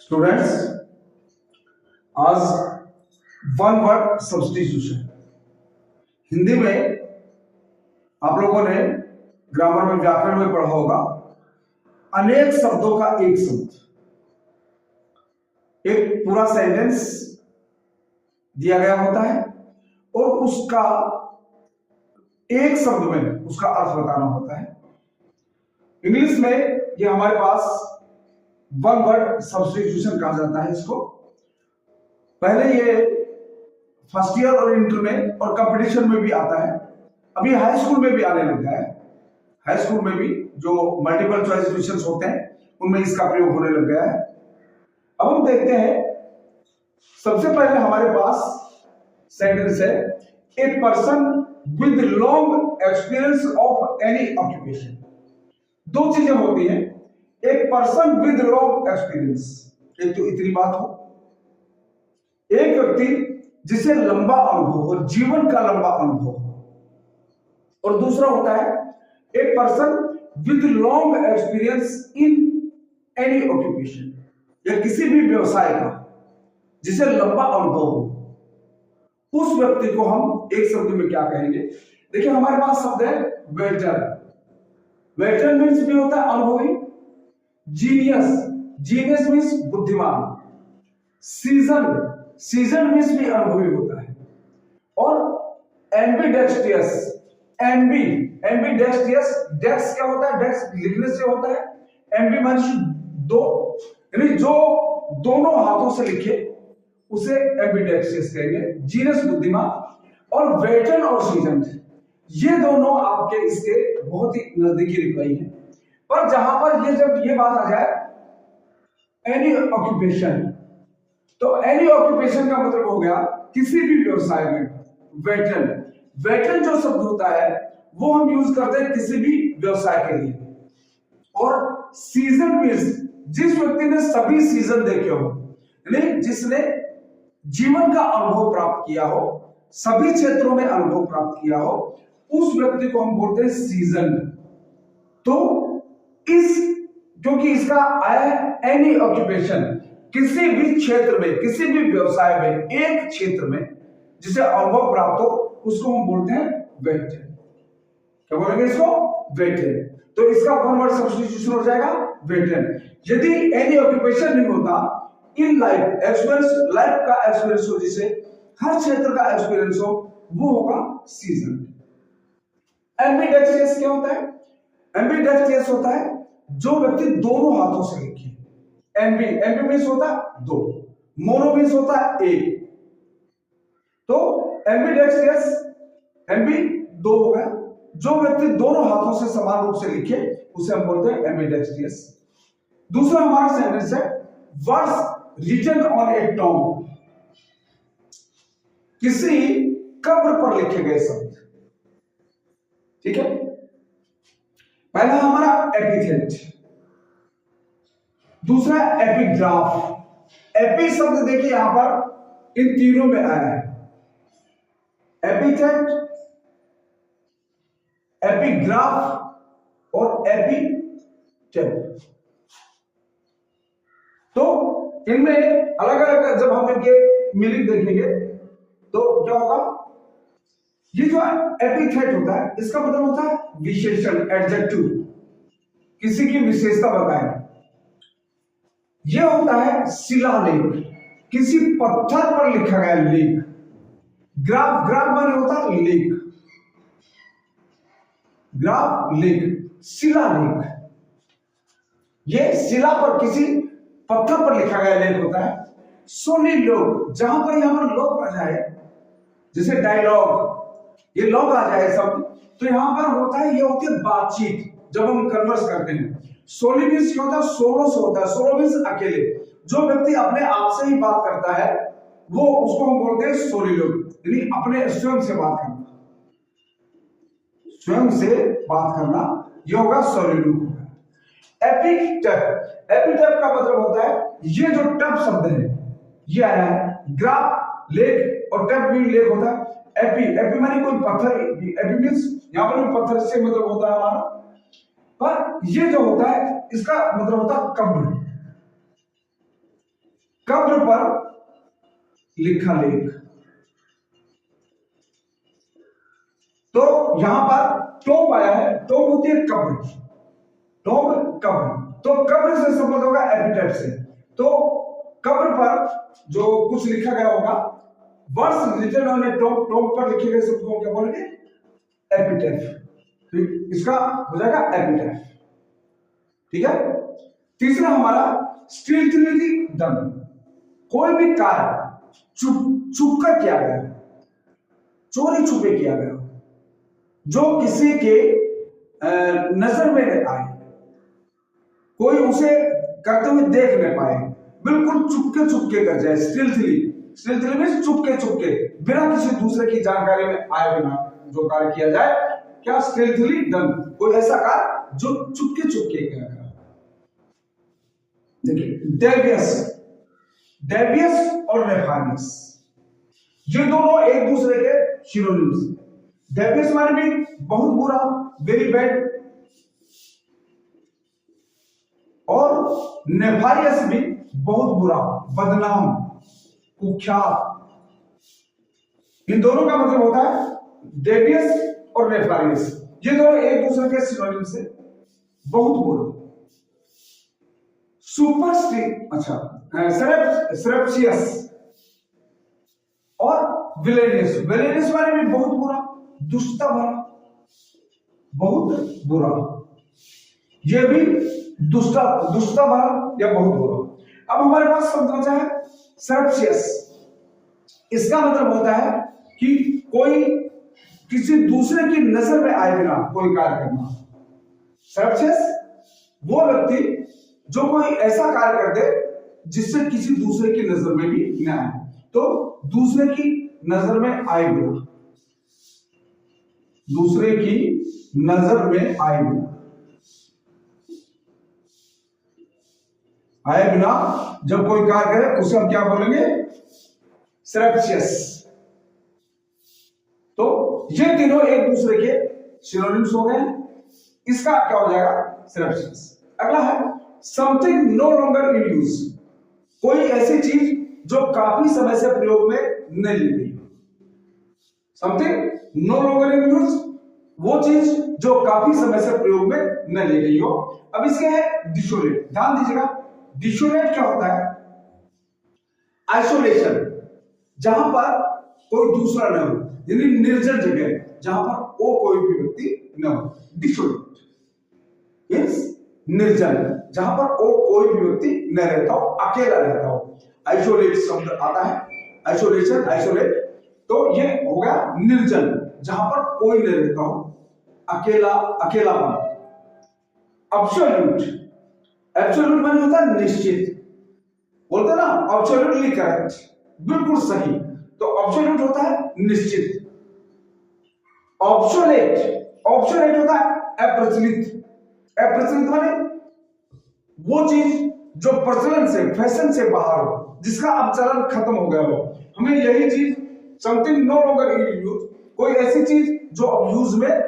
Students, आज one word substitution Hindi में आप लोगों ने ग्रामर में व्याकरण में पढ़ा होगा। अनेक शब्दों का एक शब्द, एक पूरा सेंटेंस दिया गया होता है और उसका एक शब्द में उसका अर्थ बताना होता है। इंग्लिश में ये हमारे पास वन वर्ड सब्स्टिट्यूशन कहा जाता है। इसको पहले ये फर्स्ट ईयर और इंटर में और कंपटीशन में भी आता है। अभी हाई स्कूल में भी आने लग गया है। हाई स्कूल में भी जो मल्टीपल चॉइस क्वेश्चंस होते हैं उनमें इसका प्रयोग होने लग गया है। अब हम देखते हैं, सबसे पहले हमारे पास सेंटेंस है, a person with long experience of any occupation. दो चीजें होती हैं, एक पर्सन विद लॉन्ग एक्सपीरियंस, एक तो इतनी बात हो, एक व्यक्ति जिसे लंबा अनुभव हो, जीवन का लंबा अनुभव हो, और दूसरा होता है एक person with long experience in any occupation, या किसी भी व्यवसाय का जिसे लंबा अनुभव हो, उस व्यक्ति को हम एक शब्द में क्या कहेंगे। देखिए हमारे पास शब्द है वेटरन। वेटरन मीन्स भी होता है अनुभवी। जीनियस, जीनियस मीन्स बुद्धिमान। सीजन, सीजन मीन्स भी अनुभवी होता है। और एम्बीडेक्स्ट्रियस, एम्बी, एम्बीडेक्स्ट्रियस, डेक्स क्या होता है, डेक्स लिखने से होता है, एम्बी मीन्स दो, यानी जो दोनों हाथों से लिखे उसे एम्बीडेक्स्ट्रियस कहेंगे। जीनियस बुद्धिमान, और वेटरन और सीजन, ये दोनों आपके इसके बहुत ही नजदीकी रिप्लाई है। पर जहां पर ये जब ये बात आ जाए एनी ऑक्यूपेशन, तो एनी ऑक्यूपेशन का मतलब हो गया किसी भी व्यवसाय में। वेटरन, वेटरन जो शब्द होता है वो हम यूज करते हैं किसी भी व्यवसाय के लिए। और सीजन मीन्स जिस व्यक्ति ने सभी सीजन देखे हो, यानी जिसने जीवन का अनुभव प्राप्त किया हो, सभी क्षेत्रों में अनुभव प्राप्त किया हो, उस व्यक्ति को हम बोलते हैं सीजन। तो इस क्योंकि इसका आया है एनी ऑक्यूपेशन, किसी भी क्षेत्र में, किसी भी व्यवसाय में, एक क्षेत्र में जिसे अनुभव प्राप्त हो, उसको हम बोलते हैं वेटरन। क्या बोलेंगे इसको? वेटरन। तो इसका वन वर्ड सब्स्टिट्यूशन हो जाएगा वेटरन। यदि एनी ऑक्यूपेशन नहीं होता, इन लाइफ एक्सपीरियंस, लाइफ का एक्सपीरियंस हो, जिसे हर क्षेत्र का एक्सपीरियंस हो, वो होगा सीजन। एम्बीडेक्स्ट्रियस क्या होता है? एम्बीडेक्स्ट्रियस होता है जो व्यक्ति दोनों हाथों से लिखे। एम्बी, एम्बी मीन्स होता है दो, मोनो मीन्स होता है एक। तो एम्बीडेक्स्ट्रियस, एम्बी दो हो गया, जो व्यक्ति दोनों हाथों से समान रूप से लिखे उसे हम बोलते हैं एम्बीडेक्स्ट्रियस। दूसरा हमारा सेंटेंस है, words written on a tomb, किसी कब्र पर लिखे गए शब्द। ठीक है, पहला हमारा एपिथेट, दूसरा एपिग्राफ। एपी शब्द देखिए यहां पर इन तीनों में आया है, एपिथेट, एपिग्राफ और एपिटेट। तो इनमें अलग अलग जब हम इनके मीनिंग देखेंगे तो क्या होगा, ये जो एपिथेट होता है इसका मतलब होता है विशेषण, एडजेक्टिव, किसी की विशेषता बताए। ये होता है शिलालेख, किसी पत्थर पर लिखा गया लेख। ग्राफ, ग्राफ माने होता है लेख, ग्राफ लेख, शिलालेख, ये शिला पर किसी पत्थर पर लिखा गया लेख होता है। सोलिलोक, जहां पर यहां पर लोक आ जाए, जैसे डायलॉग, ये लॉग आ जाए सब, तो यहां पर होता है, ये होती है बातचीत जब हम कन्वर्स करते हैं। सोली मीन्स क्या होता है, सोलो से होता है, सोलो मीन्स अकेले, जो व्यक्ति अपने आप से ही बात करता है वो, उसको हम बोलते हैं सोलिलोग, यानी अपने स्वयं से बात करना, स्वयं से बात करना, ये होगा सोलिलोग। एपिटेट, एपिटेट का मतलब होता है, ये जो टप शब्द है ये आया है, ग्राफ लेख और टप भी लेख होता है। एपी, एपी माने कोई पत्थर, एपी मींस यहां पर भी पत्थर से मतलब होता है हमारा, पर ये जो होता है इसका मतलब होता है कब्र। कब्र पर लिखा लेख। तो यहां पर टॉप आया है, टॉप होती है कब्र, टॉप कब्र, तो कब्र से संबंध होगा एपिटैफ से। तो कब्र पर जो कुछ लिखा गया होगा, words written on a top, top पर लिखे गए शब्द को क्या बोलेंगे? एपिटैफ। ठीक, इसका हो जाएगा एपिटैफ। ठीक है। तीसरा हमारा स्टिल्थली डन, कोई भी कार्य छुप कर किया गया, चोरी छुपे किया गया, जो किसी के नजर में न आए, कोई उसे करते हुए देख न पाए, बिल्कुल चुपके चुपके कर जाए। स्टिल्थली, स्टिल्थली में चुपके चुपके, बिना किसी दूसरे की जानकारी में आए बिना जो कार्य किया जाए, क्या? स्टिल्थली डन, कोई ऐसा कार्य जो चुपके चुपके किया गया। देखिए, डेवियस, डेवियस और नेफारियस, ये दोनों एक दूसरे के सिनोनिम्स। डेवियस माने भी बहुत बुरा, वेरी बैड, और नेफारियस भी बहुत बुरा, बदनाम, कुख्यात। इन दोनों का मतलब होता है डेवियस और नेफारियस, ये दोनों एक दूसरे के सिनोनिम से बहुत बुरा। सेरेप्शियस और विलेनियस, विलेनियस वाले भी बहुत बुरा, दुष्टता भरा, बहुत बुरा, ये भी दुष्टता भरा या बहुत बुरा। अब हमारे पास शब्द बचा है सेरेप्शियस। इसका मतलब होता है कि कोई किसी दूसरे की नजर में आए बिना कोई कार्य करना। सेरेप्शियस वो व्यक्ति जो कोई ऐसा कार्य कर दे जिससे किसी दूसरे की नजर में भी न आए, तो दूसरे की नजर में आए बिना, दूसरे की नजर में आए बिना, आए बिना जब कोई कार्य करे उसे हम क्या बोलेंगे? सेरेप्शियस। तो ये तीनों एक दूसरे के सिनोनिम्स हो गए हैं, इसका क्या हो जाएगा? सेरेप्शियस। अगला है something no longer in use, कोई ऐसी चीज जो काफी समय से प्रयोग में नहीं ली गई। Something no longer in use, वो चीज जो काफी समय से प्रयोग में न ली गई हो। अब इसके है डिसोलेट, ध्यान दीजिएगा। डिसोलेट क्या होता है? आइसोलेशन, जहां पर कोई दूसरा न हो, यानी निर्जन जगह जहां पर वो कोई भी व्यक्ति न हो। डिसोलेट मींस निर्जन, जहां पर वो कोई भी व्यक्ति न रहता हो, अकेला रहता हो। आइसोलेट शब्द आता है, आइसोलेशन, आइसोलेट, तो ये हो गया निर्जन, जहां पर कोई नहीं रहता हो, अकेला, अकेलापन। एब्सोल्यूट, एब्सोल्यूट माने होता है निश्चित, बोलते ना एब्सोल्युटली करेक्ट, बिल्कुल सही, तो एब्सोल्यूट होता है निश्चित। ऑब्सोलेट, ऑब्सोलेट होता है अप्रचलित, अप्रचलित माने वो चीज जो प्रचलन से, फैशन से बाहर हो, जिसका अब चलन खत्म हो गया हो। हमें यही चीज something no longer in use, कोई ऐसी चीज जो अब यूज में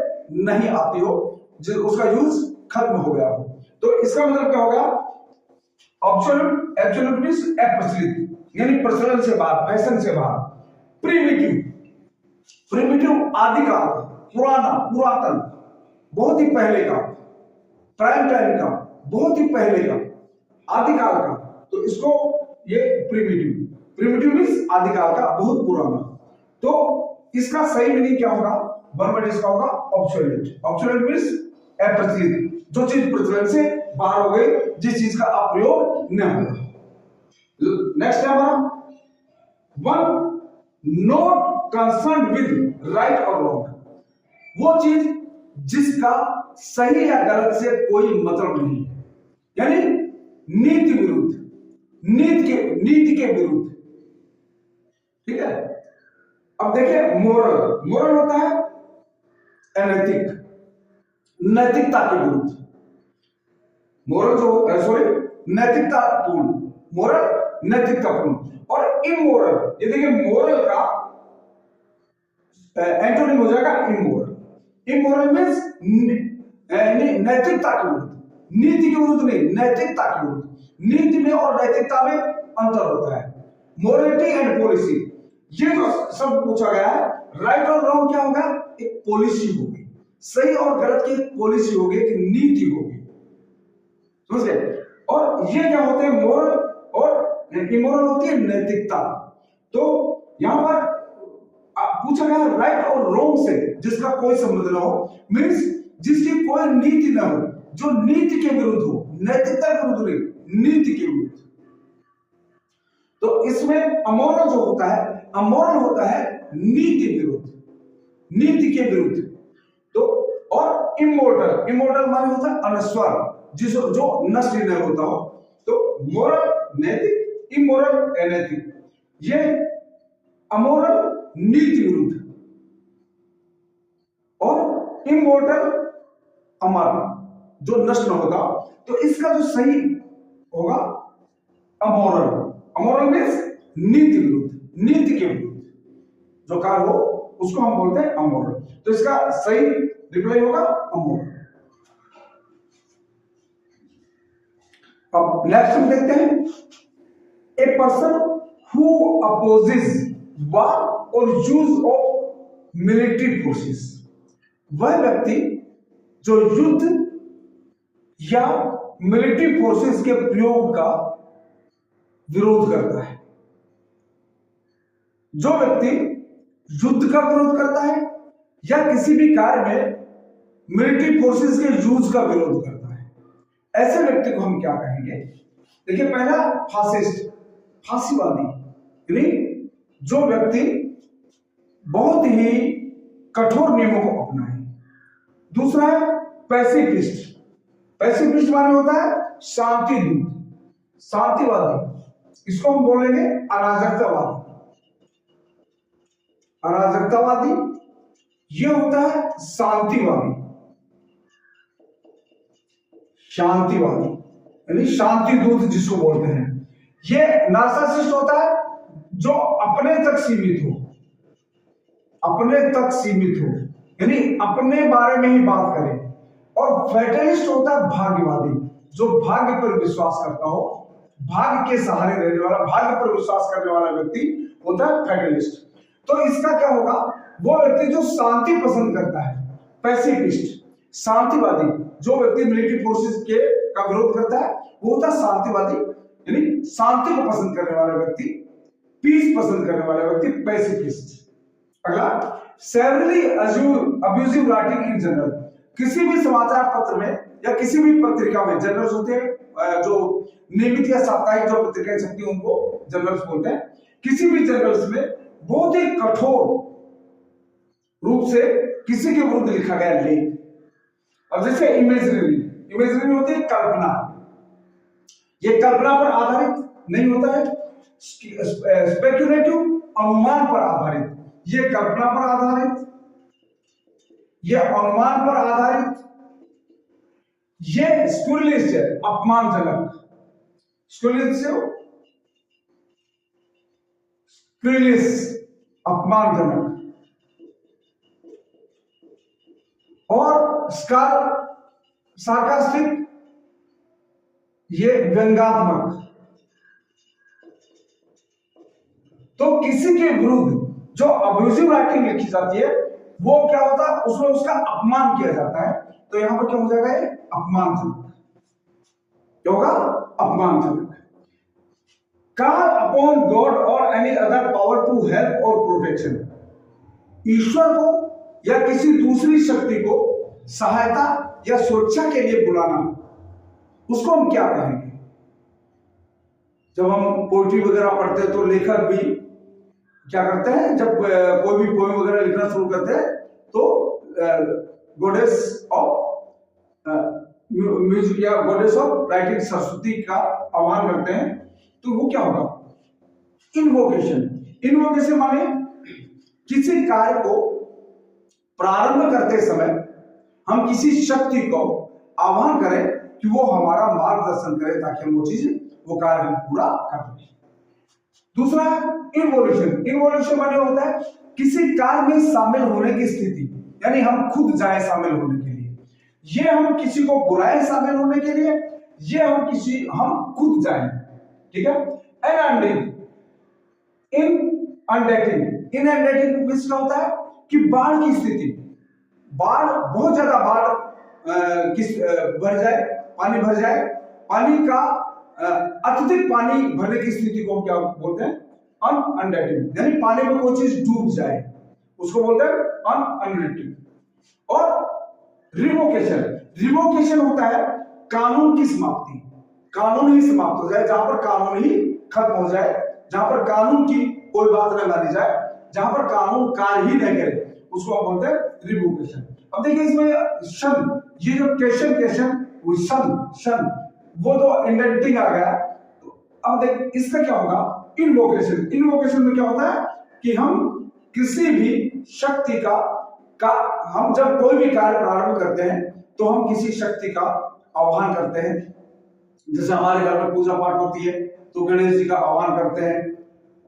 नहीं आती हो, उसका यूज खत्म हो गया हो। तो इसका मतलब क्या होगा? ऑब्सोल्यूट, एब्सोल्यूट मींस अप्रचलित, यानी प्रचलन से बाहर, फैशन से बाहर। प्रिमिटिव, प्रिमिटिव आदिकाल, पुराना, पुरातन, बहुत ही पहले का, प्राइम टाइम का, बहुत ही पहले का, आदिकाल का, तो इसको ये प्रिमिटिव, प्रिमिटिव मींस आदिकाल का, बहुत पुराना। तो इसका सही मीनिंग क्या होगा? वर्ड इसका होगा ऑब्सोलेट। ऑब्सोलेट मींस अप्रचलित, जो चीज प्रचलन से बाहर हो गई, जिस चीज का अब प्रयोग न हो। नेक्स्ट है हमारा one not concern with right और रॉन्ग, वो चीज जिसका सही या गलत से कोई मतलब नहीं, यानी नीति विरुद्ध, नीति के विरुद्ध। ठीक है। अब देखिए मोरल, मोरल होता है अनैतिक, नैतिकता के विरुद्ध। मोरल जो सॉरी नैतिकता पूर्ण, मोरल नैतिकता पूर्ण। और इमोरल, ये देखिए मोरल का एंटोनिम हो जाएगा इमोरल। इमोरल मींस नैतिकता के विरुद्ध, नीति के विरुद्ध नहीं, नैतिकता के विरुद्ध। नीति में और नैतिकता में अंतर होता है। मोरलिटी एंड पॉलिसी, ये जो शब्द पूछा गया है, राइट और रॉन्ग क्या होगा, एक पॉलिसी होगी, सही और गलत की एक पॉलिसी होगी, एक नीति होगी, समझ गए। और ये क्या होते हैं, मोरल और इमोरल होती है नैतिकता। तो यहां पर पूछा गया राइट और रॉन्ग से जिसका कोई संबंध ना हो, मीन्स जिसकी कोई नीति ना हो, जो नीति के विरुद्ध हो, नैतिकता के विरुद्ध नहीं, नीति के विरुद्ध। तो इसमें अमोरल जो होता है, अमोरल होता है नीति विरुद्ध, नीति के विरुद्ध। तो और इमोरटल, इमोरटल माने होता है अनश्वर, जिसको जो नष्ट नहीं होता हो। तो मोरल नैतिक, इमोरल अनैतिक, ये अमोरल नीति विरुद्ध, और इमोरटल अमर, जो नष्ट न होता। तो इसका जो सही होगा अमोरल, अमोरल मीन्स नीति विरुद्ध, नीति के विरुद्ध जो कार्य हो उसको हम बोलते हैं अमोरल। तो इसका सही रिप्लाई होगा अमोरल। अब नेक्स्ट हम देखते हैं, ए पर्सन हु अपोजेस वार और यूज ऑफ मिलिट्री फोर्सेस, वह व्यक्ति जो युद्ध या मिलिट्री फोर्सेस के प्रयोग का विरोध करता है। जो व्यक्ति युद्ध का विरोध करता है या किसी भी कार्य में मिलिट्री फोर्सेस के यूज का विरोध करता है, ऐसे व्यक्ति को हम क्या कहेंगे। देखिए, पहला फासिस्ट, फांसीवादी, यानी जो व्यक्ति बहुत ही कठोर नियमों को अपनाए। दूसरा है पैसिफिस्ट, पैसिफिस्ट माने होता है शांति दूत, शांतिवादी, इसको हम बोलेंगे अराजकतावादी, अराजकतावादी, ये होता है शांतिवादी, शांतिवादी यानी शांति दूत जिसको बोलते हैं। ये नार्सिसिस्ट होता है जो अपने तक सीमित हो, अपने तक सीमित हो, यानी अपने बारे में ही बात करे। और फैटलिस्ट होता है भाग्यवादी, जो भाग्य पर विश्वास करता हो, भाग्य के सहारे रहने वाला, भाग्य पर विश्वास करने वाला व्यक्ति होता है फैटलिस्ट। तो इसका क्या होगा, वो व्यक्ति जो शांति पसंद करता है, पैसिफिस्ट, शांतिवादी, जो व्यक्ति मिलिट्री फोर्सेस के का विरोध करता है वो होता है शांतिवादी, यानी शांति को पसंद करने वाला व्यक्ति, पीस पसंद करने वाला व्यक्ति पैसिफिस्ट। अगला, severally abusive writing in general, किसी भी समाचार पत्र में या किसी भी पत्रिका में, जर्नल्स होते हैं जो नियमित या साप्ताहिक जो पत्रिकाएं छपती हैं उनको जर्नल्स बोलते हैं, किसी भी जर्नल्स में बहुत ही कठोर रूप से किसी के विरुद्ध लिखा गया लेख। अब जैसे इमेजिनरी, इमेजिनरी होती है कल्पना, ये कल्पना पर आधारित नहीं होता है, स्पेक्युलेटिव अनुमान पर आधारित, ये कल्पना पर आधारित, ये अनुमान पर आधारित, ये स्क्रूलिस्ट है, अपमानजनक, स्क्रूलिस्ट, अपमानजनक, और सार्कास्टिक, ये व्यंग्यात्मक। तो किसी के विरुद्ध जो अब्यूजिव राइटिंग लिखी जाती है वो क्या होता है, उसमें उसका अपमान किया जाता है। तो यहां पर क्या हो जाएगा, ये अपमानजनक, क्या होगा, अपमानजनक। कॉल अपॉन गॉड और any other power to help और प्रोटेक्शन, ईश्वर को या किसी दूसरी शक्ति को सहायता या सुरक्षा के लिए बुलाना, उसको हम क्या कहेंगे। जब हम पोइट्री वगैरह पढ़ते हैं तो लेखक भी क्या करते हैं, जब कोई भी पोएम वगैरह लिखना शुरू करते हैं तो गॉडेस ऑफ म्यूजिक या गॉडेस ऑफ राइटिंग सरस्वती का आह्वान करते हैं। तो वो क्या होगा, इन्वोकेशन। इन्वोकेशन माने किसी कार्य को प्रारंभ करते समय हम किसी शक्ति को आह्वान करें कि वो हमारा मार्गदर्शन करे ताकि हम वो चीज, वो कार्य हम पूरा कर लें। दूसरा है इन्वोल्यूशन। इन्वोल्यूशन माने होता है किसी कार्य में शामिल होने की स्थिति, यानी हम खुद जाए शामिल होने के लिए, ये हम किसी को बुलाएं शामिल होने के लिए, ये हम खुद जाएं, ठीक है। एनांडिंग, इन अनडेटिंग, इन अनडेटिंग मींस क्या होता है कि बाढ़ की स्थिति, बाढ़ बहुत ज्यादा बाढ़ भर जाए, पानी भर जाए, पानी का अत्यधिक पानी भरने की स्थिति को हम क्या बोलते हैं, अनडेटिंग, यानी पानी में कोई चीज डूब जाए उसको बोलते हैं अनडेटिंग। और रिवोकेशन, रिवोकेशन होता है कानून की समाप्ति, कानून ही समाप्त हो जाए, जहां पर कानून ही खत्म हो जाए, जहां पर कानून की कोई बात न मानी जाए, जहां पर कानून कार्य ही नहीं करे, उसको हम बोलते हैं रिवोकेशन। अब देखिए इसमें शन, ये जो क्वेश्चन शन वो तो इंडेंटिंग आ गया। तो अब देख इसका क्या होगा, इनवोकेशन, इनवोकेशन में क्या होता है कि हम किसी भी शक्ति का हम जब कोई भी कार्य प्रारंभ करते हैं तो हम किसी शक्ति का आह्वान करते हैं। जैसे हमारे घर में पूजा पाठ होती है तो गणेश जी का आह्वान करते हैं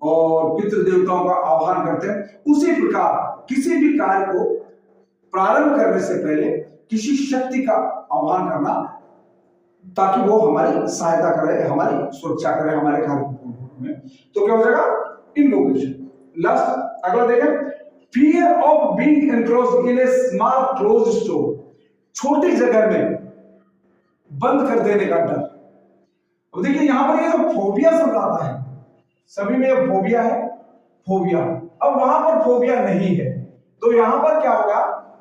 और पितृ देवताओं का आह्वान करते हैं। उसी प्रकार किसी भी कार्य को प्रारंभ करने से पहले किसी शक्ति का आह्वान करना, ताकि वो हमारी सहायता करे, हमारी सुरक्षा करे, हमारे कार्य में। तो क्या हो जाएगा, इनवोकेशन। लास्ट अगला देखें, fear of being enclosed in A small closed store, छोटी जगह में बंद कर देने का डर। अब देखिए यहां पर ये जो फोबिया शब्द आता है, सभी में ये फोबिया है, फोबिया। अब वहां पर फोबिया नहीं है तो यहां पर क्या होगा,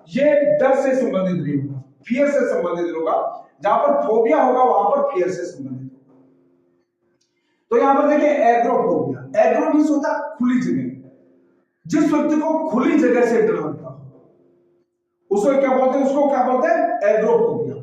ये डर से संबंधित नहीं होगा, फियर से संबंधित होगा। जहां पर फोबिया होगा वहां पर फियर से संबंधित होगा। तो यहां पर देखिए एग्रोफोबिया, एग्रो मींस होता है खुली जगह, जिस व्यक्ति को खुली जगह से डर लगता हो उसको क्या बोलते हैं, उसको क्या बोलते हैं, एग्रोफोबिया।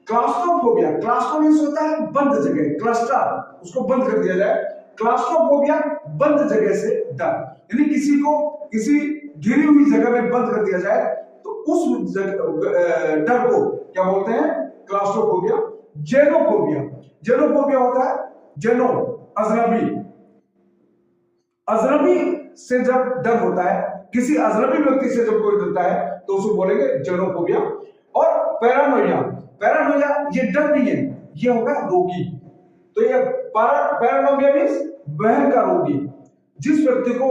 क्लास्ट्रोफोबिया, क्लास्ट्रो मींस होता है बंद जगह, क्लस्टर उसको बंद कर दिया जाए, क्लास्ट्रोफोबिया बंद जगह से डर, यानी किसी को किसी घिरी हुई जगह में बंद कर दिया जाए तो उस डर को क्या बोलते हैं, क्लास्ट्रोफोबिया। जेनोफोबिया, जेनोफोबिया होता है जेनो अजनबी, अजनबी से जब डर होता है, किसी अजनबी व्यक्ति से जब कोई डरता है तो उसको बोलेंगे जेनोफोबिया। और पैरानोइया, पैरानोइया ये डर नहीं है, ये होगा रोगी। तो ये पैरानोइया मींस वहम का रोगी, जिस व्यक्ति को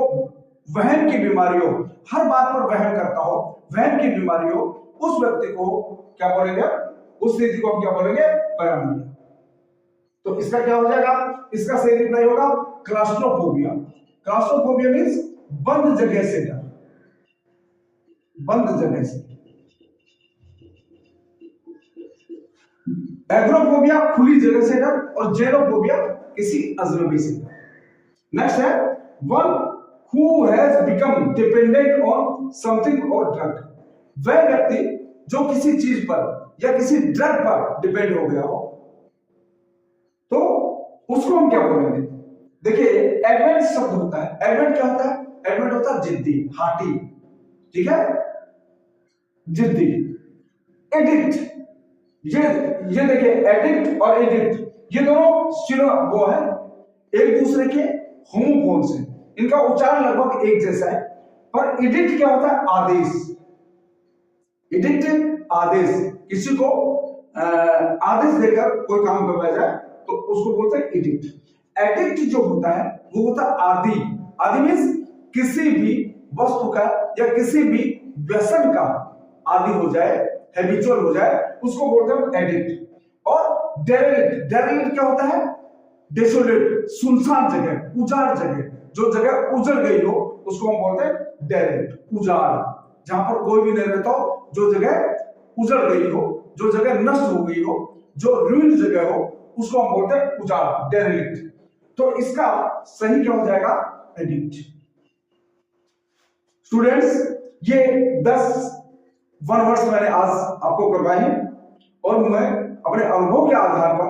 वहम की बीमारी हो, हर बात पर वहम करता हो, वहम की बीमारी हो, उस व्यक्ति को क्या बोलेंगे, उस स्थिति को हम क्या बोलेंगे, पैरानोइया। तो इसका क्या हो जाएगा, इसका सही रिप्लाई होगा क्लास्ट्रोफोबिया। क्लास्ट्रोफोबिया मींस बंद जगह से डर, बंद जगह से। एग्रोफोबिया खुली जगह से डर और जेनोफोबिया किसी अजनबी से डर। नेक्स्ट है, one who has become dependent on something और ड्रग, वह व्यक्ति जो किसी चीज पर या किसी ड्रग पर डिपेंड हो गया हो तो उसको हम क्या बोलेंगे। देखिए एडवेंट शब्द होता है, एडवेंट क्या होता है, एडवेंट होता है जिद्दी, हार्टी, ठीक है, जिद्दी। एडिक्ट, ये देखिए एडिक्ट और एडिक्ट ये दोनों सिनो वो है एक दूसरे के होमोफोन्स हैं, इनका उच्चारण लगभग एक जैसा है। पर एडिक्ट क्या होता है, आदेश, एडिक्ट आदेश, किसी को आदेश देकर कोई काम करवाया जाए तो उसको बोलते हैं एडिक्ट। एडिक्ट जो होता है वो होता है आदी, आदी मींस किसी भी वस्तु का या किसी भी व्यसन का आदी हो जाए, हैबिचुअल हो जाए, उसको बोलते हैं एडिक्ट। और डेरेलिक्ट, डेरेलिक्ट क्या होता है, डेसोलेट, सुनसान जगह, उजाड़ जगह, जो जगह उजड़ गई हो उसको हम बोलते हैं डेरेलिक्ट, उजाड़, जहां पर कोई भी नहीं रहता हो, जो जगह उजड़ गई हो, जो जगह नष्ट हो गई हो, जो रूइंड जगह हो, उसको हम बोलते हैं उजाड़, डेरेलिक्ट। तो इसका सही क्या हो जाएगा, एडिक्ट। स्टूडेंट्स ये 10 वन वर्ड्स मैंने आज आपको करवाए हैं और मैं अपने अनुभव के आधार पर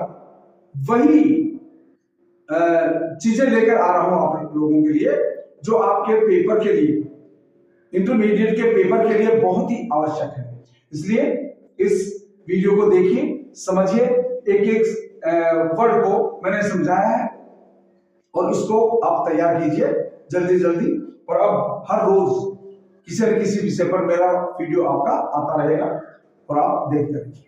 वही चीजें लेकर आ रहा हूं आप लोगों के लिए जो आपके पेपर के लिए, इंटरमीडिएट के पेपर के लिए बहुत ही आवश्यक है। इसलिए इस वीडियो को देखिए, समझिए, एक एक वर्ड को मैंने समझाया है और इसको आप तैयार कीजिए जल्दी जल्दी। और अब हर रोज किसी न किसी विषय पर मेरा वीडियो आपका आता रहेगा और आप देखते रहिए।